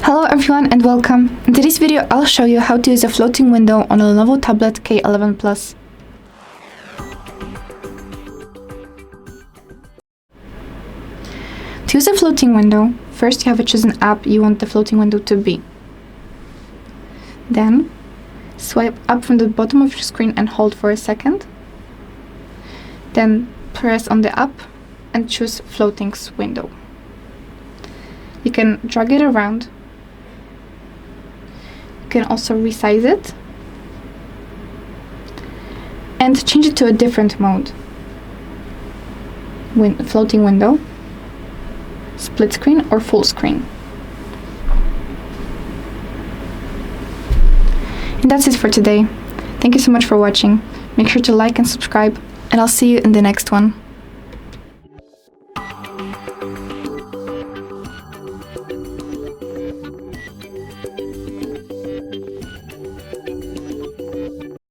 Hello everyone and welcome. In today's video I'll show you how to use a floating window on a LENOVO tablet K11 Plus. To use a floating window, first you have to choose an app you want the floating window to be. Then, swipe up from the bottom of your screen and hold for a second. Then press on the app and choose Floating Window. You can drag it around. You can also resize it and change it to a different mode. Floating window, split screen or full screen. And that's it for today. Thank you so much for watching. Make sure to like and subscribe, and I'll see you in the next one.